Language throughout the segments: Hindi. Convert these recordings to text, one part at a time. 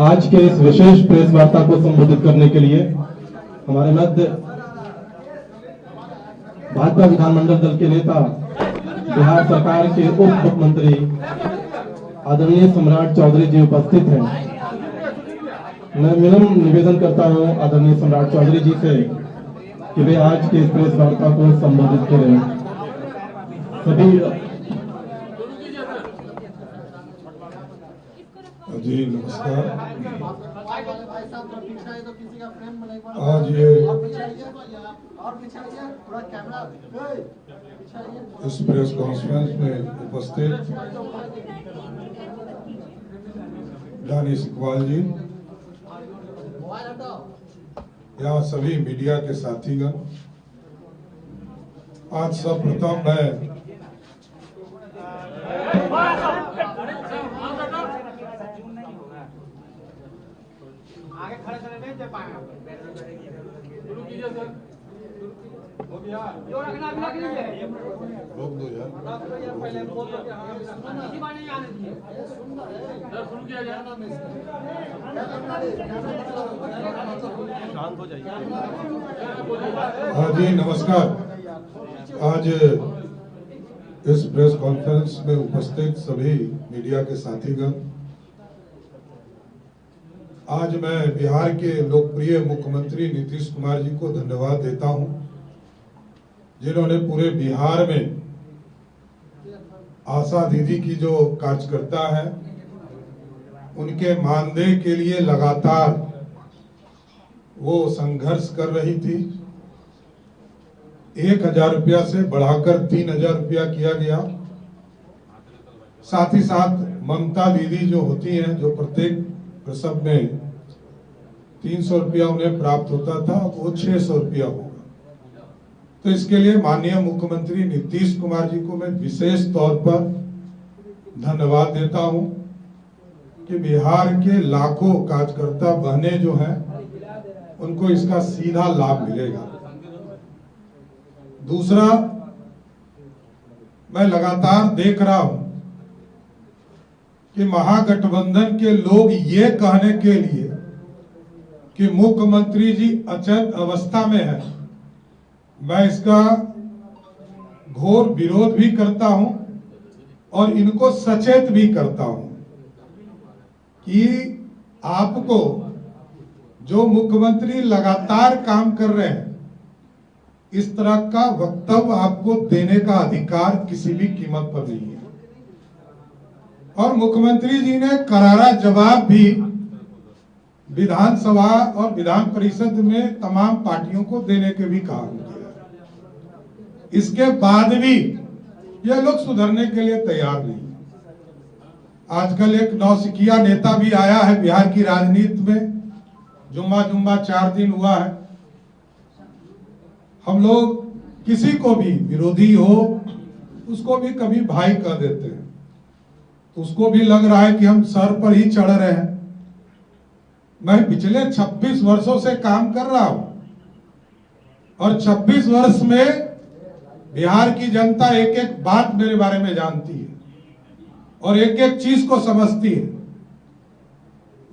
आज के इस विशेष प्रेस वार्ता को संबोधित करने के लिए हमारे मध्य भाजपा विधानमंडल दल के नेता, बिहार सरकार के उप मुख्यमंत्री आदरणीय सम्राट चौधरी जी उपस्थित हैं। मैं विनम्र निवेदन करता हूं आदरणीय सम्राट चौधरी जी से कि वे आज के इस प्रेस वार्ता को संबोधित करें। सभी जी नमस्कार। आज ये इस प्रेस कॉन्फ्रेंस में उपस्थित दानिश इकबाल जी, यहाँ सभी मीडिया के साथीगण, आज सर्वप्रथम मैं आगे खड़े खड़े नहीं दे पाएंगे। शुरू कीजिए सर। हो गया। जो रखना भी रख लीजिए। रोक दो यार। पहले बोल दो कि हाँ इसी बार नहीं आने दीजिए। सर शुरू किया जाए। शांत हो जाइए। हाँ जी नमस्कार। आज इस प्रेस कॉन्फ्रेंस में उपस्थित सभी मीडिया के साथीगण, आज मैं बिहार के लोकप्रिय मुख्यमंत्री नीतीश कुमार जी को धन्यवाद देता हूं, जिन्होंने पूरे बिहार में आशा दीदी की जो कार्यकर्ता है उनके मानदेय के लिए लगातार वो संघर्ष कर रही थी। 1000 रुपया से बढ़ाकर 3000 रुपया किया गया। साथ ही साथ ममता दीदी जो होती हैं, जो प्रत्येक प्रसव में 300 रुपया उन्हें प्राप्त होता था, वो 600 रुपया होगा। तो इसके लिए माननीय मुख्यमंत्री नीतीश कुमार जी को मैं विशेष तौर पर धन्यवाद देता हूं कि बिहार के लाखों कार्यकर्ता बहनें जो हैं उनको इसका सीधा लाभ मिलेगा। दूसरा, मैं लगातार देख रहा हूं कि महागठबंधन के लोग ये कहने के लिए कि मुख्यमंत्री जी अचेत अवस्था में है, मैं इसका घोर विरोध भी करता हूं और इनको सचेत भी करता हूं कि आपको जो मुख्यमंत्री लगातार काम कर रहे हैं, इस तरह का वक्तव्य आपको देने का अधिकार किसी भी कीमत पर नहीं है। और मुख्यमंत्री जी ने करारा जवाब भी विधानसभा और विधान परिषद में तमाम पार्टियों को देने के भी काम किया। इसके बाद भी ये लोग सुधरने के लिए तैयार नहीं। आजकल एक नौसिखिया नेता भी आया है बिहार की राजनीति में, जुम्मा 4 दिन हुआ है। हम लोग किसी को भी विरोधी हो उसको भी कभी भाई कह देते हैं, तो उसको भी लग रहा है कि हम सर पर ही चढ़ रहे हैं। मैं पिछले 26 वर्षों से काम कर रहा हूं और 26 वर्ष में बिहार की जनता एक एक बात मेरे बारे में जानती है और एक एक चीज को समझती है।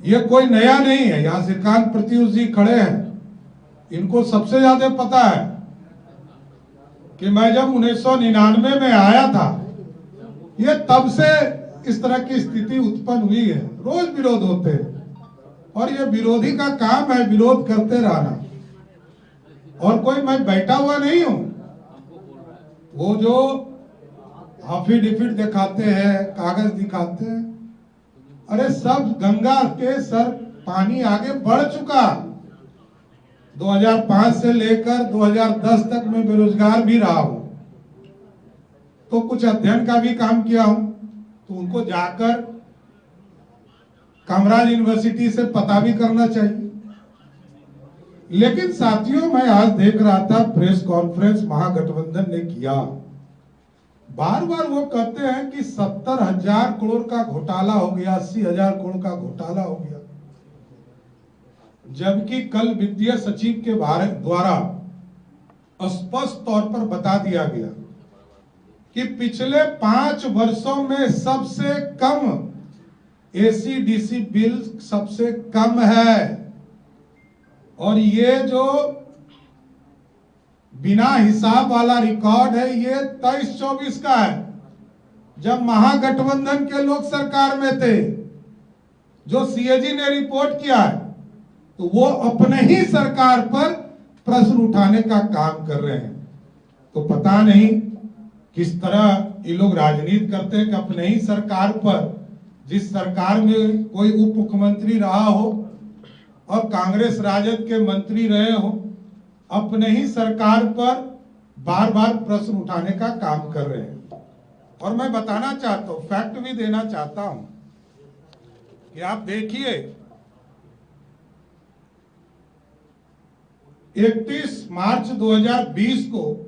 ये कोई नया नहीं है। यहां श्रीकांत प्रत्युष जी खड़े हैं, इनको सबसे ज्यादा पता है कि मैं जब 1999 में आया था, ये तब से इस तरह की स्थिति उत्पन्न हुई है। रोज विरोध होते हैं और ये विरोधी का काम है विरोध करते रहना। और कोई मैं बैठा हुआ नहीं हूं। वो जो एफिडेविट दिखाते हैं, कागज दिखाते हैं, अरे सब गंगा के सर पानी आगे बढ़ चुका। 2005 से लेकर 2010 तक मैं बेरोजगार भी रहा हूं, तो कुछ अध्ययन का भी काम किया हूं। तो उनको जाकर कामराज यूनिवर्सिटी से पता भी करना चाहिए। लेकिन साथियों, मैं आज देख रहा था प्रेस कॉन्फ्रेंस महागठबंधन ने किया। बार बार वो कहते हैं कि 70,000 करोड़ का घोटाला हो गया, 80,000 करोड़ का घोटाला हो गया, जबकि कल वित्तीय सचिव के द्वारा स्पष्ट तौर पर बता दिया गया कि पिछले 5 वर्षों में सबसे कम एसीडीसी बिल सबसे कम है। और ये जो बिना हिसाब वाला रिकॉर्ड है ये 23-24 का है, जब महागठबंधन के लोग सरकार में थे। जो सीएजी ने रिपोर्ट किया है तो वो अपने ही सरकार पर प्रश्न उठाने का काम कर रहे हैं। तो पता नहीं किस तरह ये लोग राजनीति करते हैं कि अपने ही सरकार पर, जिस सरकार में कोई उप मुख्यमंत्री रहा हो और कांग्रेस राजद के मंत्री रहे हो, अपने ही सरकार पर बार बार प्रश्न उठाने का काम कर रहे हैं। और मैं बताना चाहता हूं, फैक्ट भी देना चाहता हूं कि आप देखिए 31 मार्च 2020 को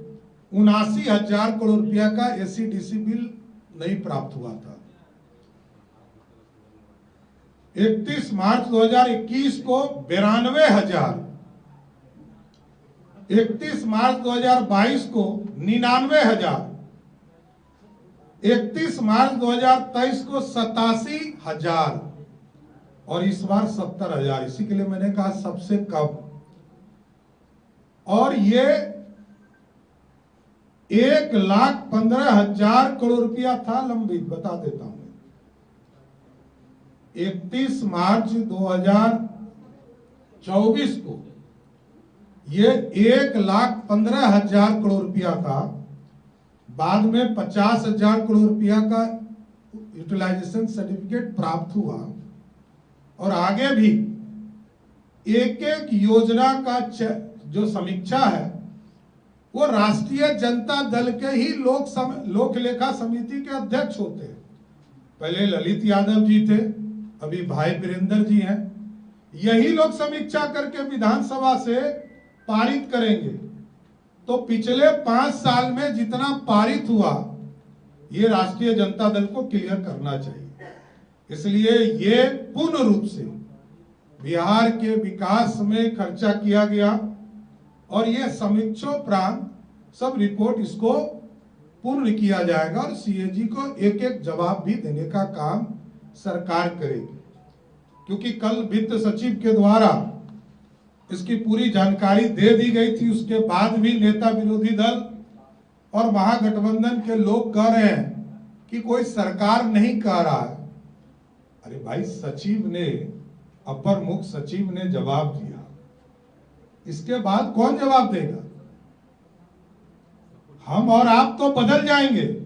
79,000 करोड़ रुपया का एसीडीसी बिल नहीं प्राप्त हुआ था। 31 मार्च 2021 को 92,000, 31 मार्च 2022 को 99,000, 31 मार्च 2023 को 87,000 और इस बार 70,000। इसी के लिए मैंने कहा सबसे कम। और ये 1,15,000 करोड़ रुपया था लंबित। बता देता हूं, 31 मार्च 2024 को ये 1,15,000 करोड़ रुपया था। बाद में 50,000 करोड़ रुपया का यूटिलाइजेशन सर्टिफिकेट प्राप्त हुआ। और आगे भी एक एक योजना का जो समीक्षा है वो राष्ट्रीय जनता दल के ही लोक लेखा समिति के अध्यक्ष होते हैं। पहले ललित यादव जी थे, अभी भाई वीरेंद्र जी हैं। यही लोग समीक्षा करके विधानसभा से पारित करेंगे। तो पिछले 5 साल में जितना पारित हुआ ये राष्ट्रीय जनता दल को क्लियर करना चाहिए। इसलिए ये पूर्ण रूप से बिहार के विकास में खर्चा किया गया और ये समीक्षोपरांत सब रिपोर्ट इसको पूर्ण किया जाएगा और सीएजी को एक एक जवाब भी देने का काम सरकार करेगी। क्योंकि कल वित्त सचिव के द्वारा इसकी पूरी जानकारी दे दी गई थी, उसके बाद भी नेता विरोधी दल और महागठबंधन के लोग कह रहे हैं कि कोई सरकार नहीं कह रहा है। अरे भाई, सचिव ने, अपर मुख्य सचिव ने जवाब दिया, इसके बाद कौन जवाब देगा? हम और आप तो बदल जाएंगे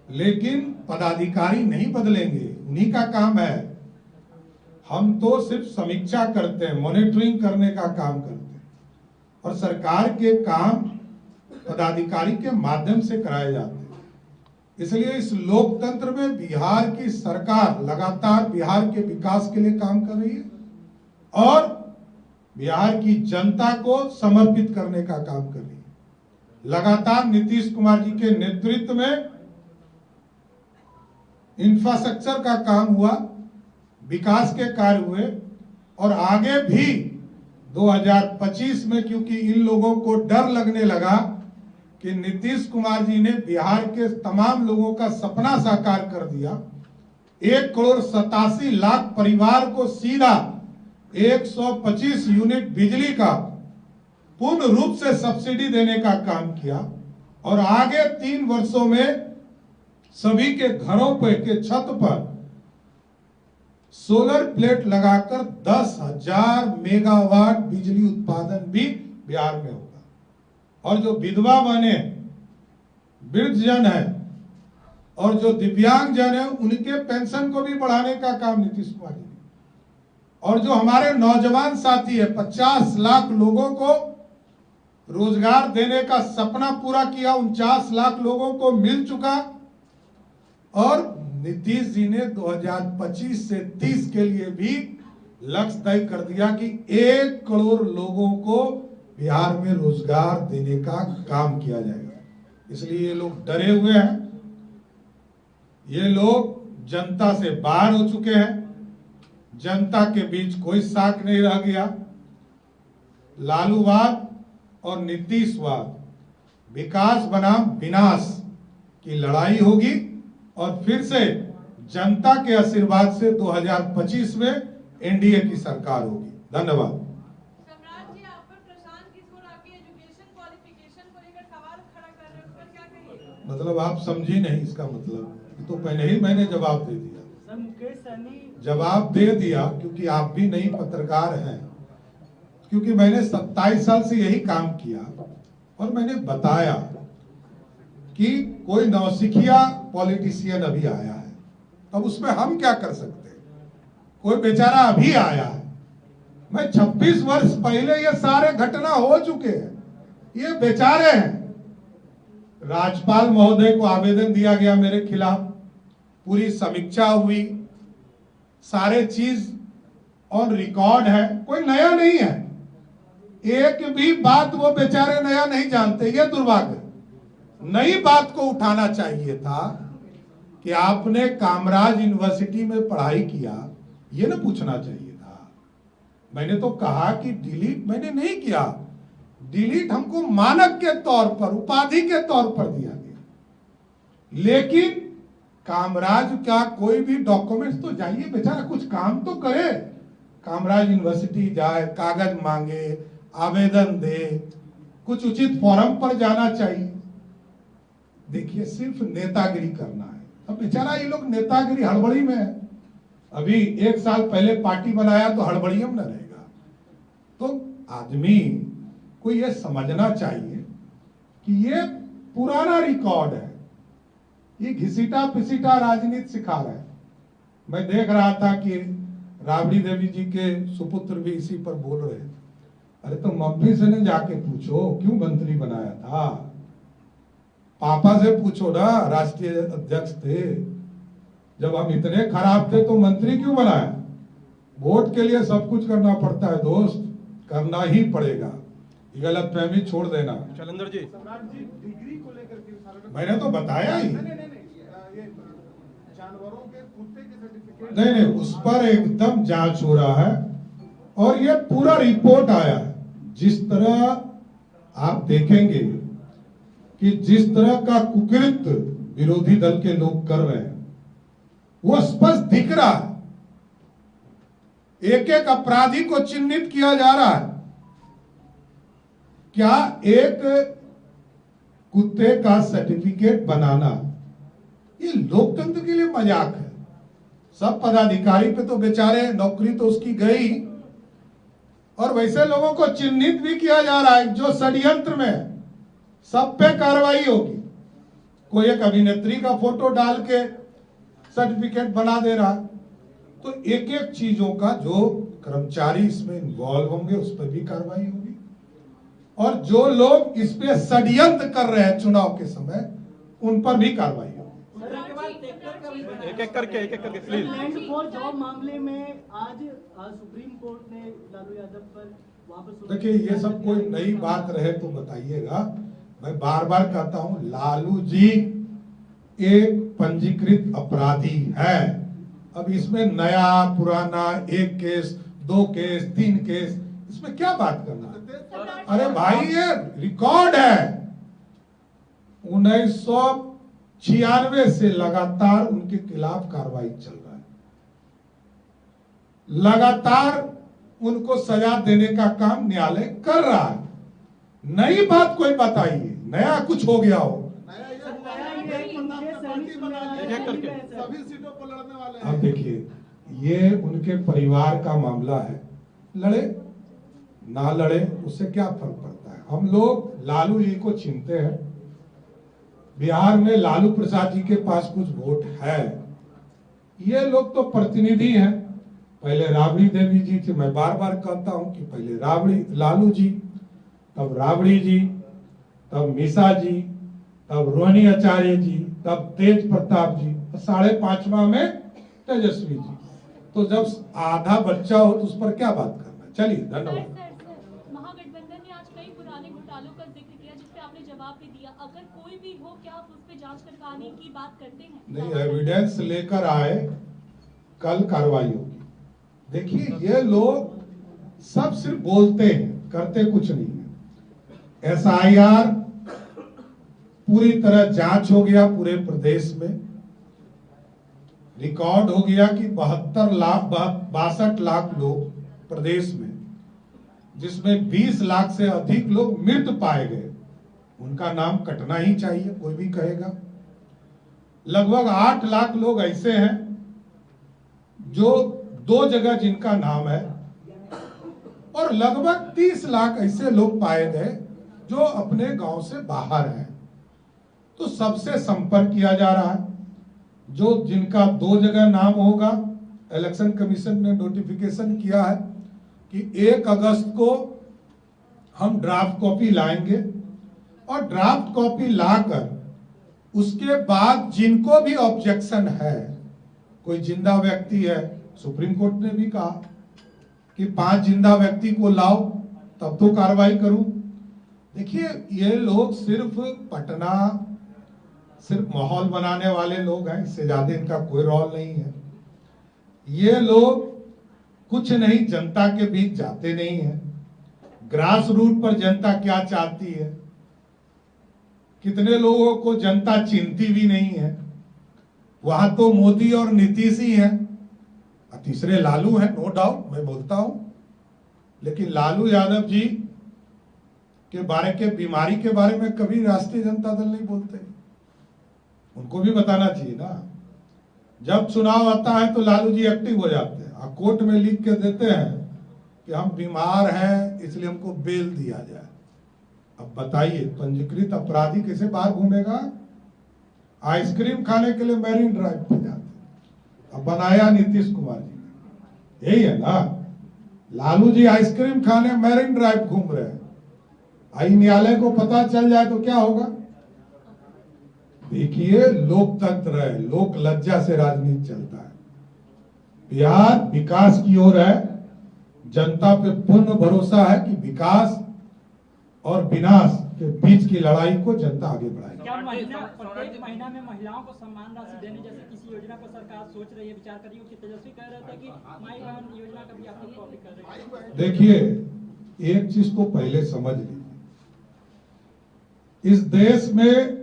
लेकिन पदाधिकारी नहीं बदलेंगे, उन्हीं का काम है। हम तो सिर्फ समीक्षा करते हैं, मॉनिटरिंग करने का काम करते हैं और सरकार के काम पदाधिकारी के माध्यम से कराए जाते हैं। इसलिए इस लोकतंत्र में बिहार की सरकार लगातार बिहार के विकास के लिए काम कर रही है और बिहार की जनता को समर्पित करने का काम कर रही है। लगातार नीतीश कुमार जी के नेतृत्व में इंफ्रास्ट्रक्चर का काम हुआ, विकास के कार्य हुए और आगे भी 2025 में, क्योंकि इन लोगों को डर लगने लगा कि नीतीश कुमार जी ने बिहार के तमाम लोगों का सपना साकार कर दिया। 1,87,00,000 परिवार को सीधा 125 यूनिट बिजली का पूर्ण रूप से सब्सिडी देने का काम किया और आगे 3 वर्षों में सभी के घरों पे के छत पर सोलर प्लेट लगाकर 10,000 मेगावाट बिजली उत्पादन भी बिहार में होगा। और जो विधवा बने, वृद्धजन है और जो दिव्यांग जन है उनके पेंशन को भी बढ़ाने का काम नीतीश कुमार जी ने। और जो हमारे नौजवान साथी है, 50 लाख लोगों को रोजगार देने का सपना पूरा किया, 49 लाख लोगों को मिल चुका। और नीतीश जी ने 2025 से 30 के लिए भी लक्ष्य तय कर दिया कि 1 करोड़ लोगों को बिहार में रोजगार देने का काम किया जाएगा। इसलिए ये लोग डरे हुए हैं, ये लोग जनता से बाहर हो चुके हैं, जनता के बीच कोई साख नहीं रह गया। लालूवाद और नीतीशवाद, विकास बनाम विनाश की लड़ाई होगी और फिर से जनता के आशीर्वाद से 2025 में एनडीए की सरकार होगी। धन्यवाद। सम्राट जी, आप पर प्रशांत किशोर आपकी एजुकेशन क्वालिफिकेशन को लेकर सवाल खड़ा कर रहे हैं, उस पर क्या कहिएगा? मतलब आप समझी नहीं इसका मतलब, तो पहले ही मैंने जवाब दे दिया। सर, मुकेश सहनी जवाब दे दिया क्योंकि आप भी नई पत्रकार हैं, क्योंकि मैंने 27 साल से यही काम किया और मैंने बताया कि कोई नौसिखिया पॉलिटिशियन अभी आया है, अब उसमें हम क्या कर सकते हैं? कोई बेचारा अभी आया है। मैं 26 वर्ष पहले ये सारे घटना हो चुके हैं, ये बेचारे हैं। राज्यपाल महोदय को आवेदन दिया गया मेरे खिलाफ, पूरी समीक्षा हुई, सारे चीज ऑन रिकॉर्ड है, कोई नया नहीं है। एक भी बात वो बेचारे नया नहीं जानते, ये दुर्भाग्य। नई बात को उठाना चाहिए था कि आपने कामराज यूनिवर्सिटी में पढ़ाई किया, ये ना पूछना चाहिए था। मैंने तो कहा कि डिलीट मैंने नहीं किया, डिलीट हमको मानक के तौर पर, उपाधि के तौर पर दिया गया, लेकिन कामराज का कोई भी डॉक्यूमेंट्स तो जाइए, बेचारा कुछ काम तो करे। कामराज यूनिवर्सिटी जाए, कागज मांगे, आवेदन दे, कुछ उचित फोरम पर जाना चाहिए। देखिए, सिर्फ नेतागिरी करना है। अब बेचारा ये लोग नेतागिरी हड़बड़ी में है। अभी 1 साल पहले पार्टी बनाया तो हड़बड़ियों में रहेगा। तो आदमी को ये समझना चाहिए कि ये पुराना रिकॉर्ड है, ये घिसीटा पिसीटा राजनीति सिखा रहा है। मैं देख रहा था कि राबड़ी देवी जी के सुपुत्र भी इसी पर बोल रहे हैं। अरे तो मम्मी से ने जाके पूछो क्यों मंत्री बनाया था, पापा से पूछो ना, राष्ट्रीय अध्यक्ष थे। जब हम इतने खराब थे तो मंत्री क्यों बनाया? वोट के लिए सब कुछ करना पड़ता है दोस्त, करना ही पड़ेगा। ये गलत फहमी छोड़ देना। चलंदर जी, सम्राट जी, डिग्री को लेकर मैंने तो बताया ही। ये जानवरों के कुत्ते के सर्टिफिकेट नहीं, उस पर एकदम जांच हो रहा है और ये पूरा रिपोर्ट आया है। जिस तरह आप देखेंगे कि जिस तरह का कुकृत्य विरोधी दल के लोग कर रहे हैं, वो स्पष्ट दिख रहा है। एक एक अपराधी को चिन्हित किया जा रहा है। क्या एक कुत्ते का सर्टिफिकेट बनाना ये लोकतंत्र के लिए मजाक है? सब पदाधिकारी पे तो बेचारे नौकरी तो उसकी गई, और वैसे लोगों को चिन्हित भी किया जा रहा है जो षड्यंत्र में है। सब पे कार्रवाई होगी। कोई एक अभिनेत्री का फोटो डाल के सर्टिफिकेट बना दे रहा है। तो एक एक चीजों का जो कर्मचारी इसमें इन्वॉल्व होंगे उस पर भी कार्रवाई होगी, और जो लोग इस पे षड्यंत्र कर रहे हैं चुनाव के समय, उन पर भी कार्रवाई होगी। एक एक करके प्लीज। लैंड फॉर जॉब मामले में आज सुप्रीम कोर्ट ने लालू यादव पर वापस। देखिए, ये सब कोई नई बात रहे तो बताइएगा। मैं बार बार कहता हूं, लालू जी एक पंजीकृत अपराधी है। अब इसमें नया पुराना, 1 केस 2 केस 3 केस, इसमें क्या बात करना है? अरे भाई, ये रिकॉर्ड है। 1996 से लगातार उनके खिलाफ कार्रवाई चल रहा है। लगातार उनको सजा देने का काम न्यायालय कर रहा है। नई बात कोई बताइए, नया कुछ हो गया हो। सभी सीटों पर लड़ने वाले हैं। अब देखिए, ये उनके परिवार का मामला है। लड़े ना लड़े उससे क्या फर्क पड़ता है? हम लोग लालू जी को चिन्हते हैं। बिहार में लालू प्रसाद जी के पास कुछ वोट है। ये लोग तो प्रतिनिधि हैं। पहले राबड़ी देवी जी थे। मैं बार बार कहता हूं कि पहले लालू जी, तब राबड़ी जी, तब मीसा जी, तब रोहिणी आचार्य जी, तब तेज प्रताप जी, 5.5वां में तेजस्वी जी। तो जब आधा बच्चा हो तो उस पर क्या बात करना? चलिए, धन्यवाद। महागठबंधन ने आज कई पुराने घोटालों का जिक्र किया, जिसपे आपने जवाब भी दिया। अगर कोई भी हो, क्या आप उस पे जांच करवाने की बात करते हैं? नहीं, एविडेंस लेकर आए, कल कार्रवाई होगी। देखिए, ये लोग सब सिर्फ बोलते हैं, करते कुछ नहीं है। SIR पूरी तरह जांच हो गया पूरे प्रदेश में। रिकॉर्ड हो गया कि 62 लाख लोग प्रदेश में, जिसमें 20 लाख से अधिक लोग मृत पाए गए, उनका नाम कटना ही चाहिए, कोई भी कहेगा। लगभग 8 लाख लोग ऐसे हैं जो 2 जगह जिनका नाम है, और लगभग 30 लाख ऐसे लोग पाए गए जो अपने गांव से बाहर हैं। तो सबसे संपर्क किया जा रहा है। जो जिनका 2 जगह नाम होगा, इलेक्शन कमीशन ने नोटिफिकेशन किया है कि 1 अगस्त को हम ड्राफ्ट कॉपी लाएंगे, और ड्राफ्ट कॉपी लाकर उसके बाद जिनको भी ऑब्जेक्शन है, कोई जिंदा व्यक्ति है, सुप्रीम कोर्ट ने भी कहा कि 5 जिंदा व्यक्ति को लाओ तब तो कार्रवाई करूं। देखिए, ये लोग सिर्फ पटना, सिर्फ माहौल बनाने वाले लोग हैं, इससे ज्यादा इनका कोई रोल नहीं है। ये लोग कुछ नहीं, जनता के बीच जाते नहीं है। ग्रास रूट पर जनता क्या चाहती है, कितने लोगों को जनता चिंती भी नहीं है। वहां तो मोदी और नीतीश ही है, तीसरे लालू है, नो डाउट, मैं बोलता हूं, लेकिन लालू यादव जी के बारे के बीमारी के बारे में कभी राष्ट्रीय जनता दल नहीं बोलते। उनको भी बताना चाहिए ना। जब चुनाव आता है तो लालू जी एक्टिव हो जाते हैं और कोर्ट में लिख के देते हैं कि हम बीमार हैं इसलिए हमको बेल दिया जाए। अब बताइए, पंजीकृत अपराधी कैसे बाहर घूमेगा? आइसक्रीम खाने के लिए मैरीन ड्राइव पे जाते, अब बनाया नीतीश कुमार जी ने, यही है ना। लालू जी आइसक्रीम खाने मैरीन ड्राइव घूम रहे हैं, आई न्यायालय को पता चल जाए तो क्या होगा? देखिए, लोकतंत्र है, लोक लज्जा से राजनीति चलता है। बिहार विकास की ओर है, जनता पे पूर्ण भरोसा है कि विकास और विनाश के बीच की लड़ाई को जनता आगे बढ़ाएगी। क्या प्रत्येक महीना में महिलाओं को सम्मान राशि देने जैसे किसी योजना पर सरकार सोच रही है, विचार कर रही है? कि तेजस्वी कह रहे थे कि माई बहन योजना का भी आप लोग कॉपी कर रहे हैं। देखिए, एक चीज को पहले समझ लीजिए, इस देश में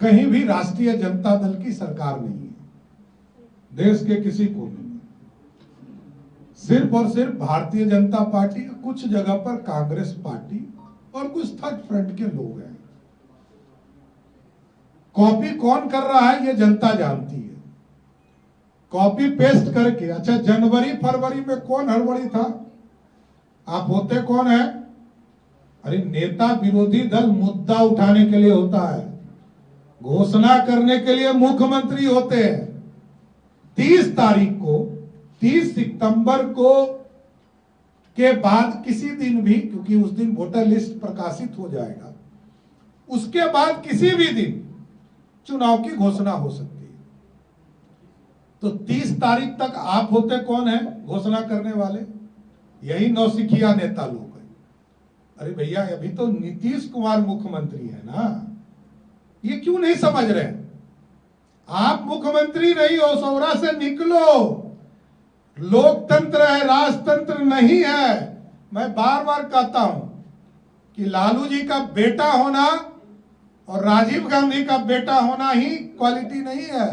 कहीं भी राष्ट्रीय जनता दल की सरकार नहीं है, देश के किसी को भी। सिर्फ और सिर्फ भारतीय जनता पार्टी, कुछ जगह पर कांग्रेस पार्टी और कुछ थर्ड फ्रंट के लोग हैं। कॉपी कौन कर रहा है ये जनता जानती है। कॉपी पेस्ट करके, अच्छा जनवरी फरवरी में कौन हड़बड़ी था? आप होते कौन है? अरे नेता विरोधी दल मुद्दा उठाने के लिए होता है, घोषणा करने के लिए मुख्यमंत्री होते हैं। 30 तारीख को, 30 सितंबर को के बाद किसी दिन भी, क्योंकि उस दिन वोटर लिस्ट प्रकाशित हो जाएगा, उसके बाद किसी भी दिन चुनाव की घोषणा हो सकती है। तो 30 तारीख तक आप होते कौन है घोषणा करने वाले? यही नौसिखिया नेता लोग हैं। अरे भैया, अभी तो नीतीश कुमार मुख्यमंत्री है ना, ये क्यों नहीं समझ रहे? आप मुख्यमंत्री नहीं हो, सौरा से निकलो। लोकतंत्र है, राजतंत्र नहीं है। मैं बार बार कहता हूं कि लालू जी का बेटा होना और राजीव गांधी का बेटा होना ही क्वालिटी नहीं है।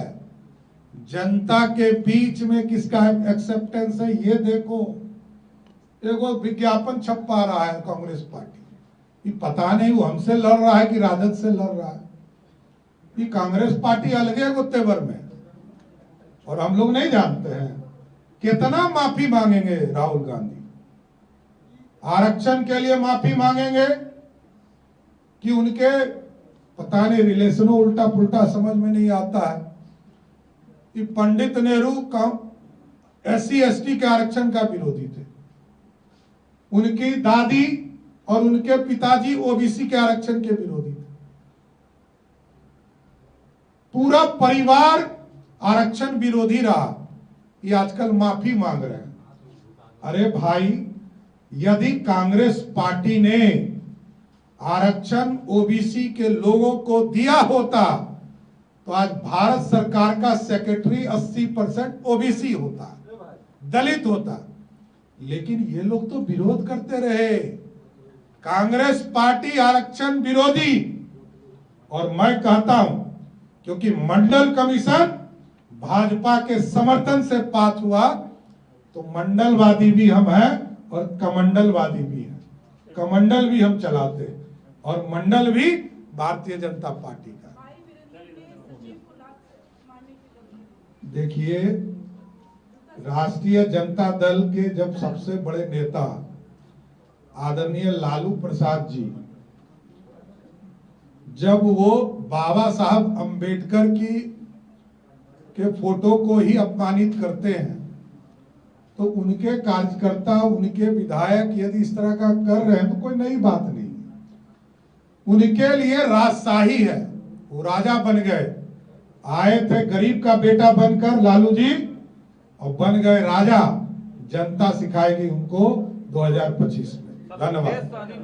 जनता के बीच में किसका एक्सेप्टेंस है ये देखो। एगो विज्ञापन छपा रहा है कांग्रेस पार्टी, ये पता नहीं वो हमसे लड़ रहा है कि राजद से लड़ रहा है। ये कांग्रेस पार्टी अलग है गुत्तेवर में, और हम लोग नहीं जानते हैं कितना माफी मांगेंगे राहुल गांधी। आरक्षण के लिए माफी मांगेंगे कि उनके पता नहीं रिलेशनों उल्टा पुल्टा समझ में नहीं आता है। कि पंडित नेहरू का SC ST के आरक्षण का विरोधी थे, उनकी दादी और उनके पिताजी OBC के आरक्षण के विरोधी थे, पूरा परिवार आरक्षण विरोधी रहा। ये आजकल माफी मांग रहे हैं। अरे भाई, यदि कांग्रेस पार्टी ने आरक्षण OBC के लोगों को दिया होता तो आज भारत सरकार का सेक्रेटरी 80% OBC होता, दलित होता। लेकिन ये लोग तो विरोध करते रहे। कांग्रेस पार्टी आरक्षण विरोधी, और मैं कहता हूं क्योंकि मंडल कमीशन भाजपा के समर्थन से पास हुआ, तो मंडलवादी भी हम हैं और कमंडलवादी भी हैं। कमंडल भी हम चलाते हैं और मंडल भी भारतीय जनता पार्टी का। देखिए, राष्ट्रीय जनता दल के जब सबसे बड़े नेता आदरणीय लालू प्रसाद जी, जब वो बाबा साहब अंबेडकर के फोटो को ही अपमानित करते हैं, तो उनके कार्यकर्ता, उनके विधायक यदि इस तरह का कर रहे हैं तो कोई नई बात नहीं। उनके लिए राजशाही है, वो राजा बन गए। आए थे गरीब का बेटा बनकर लालू जी और बन गए राजा। जनता सिखाएगी उनको 2025 में। धन्यवाद।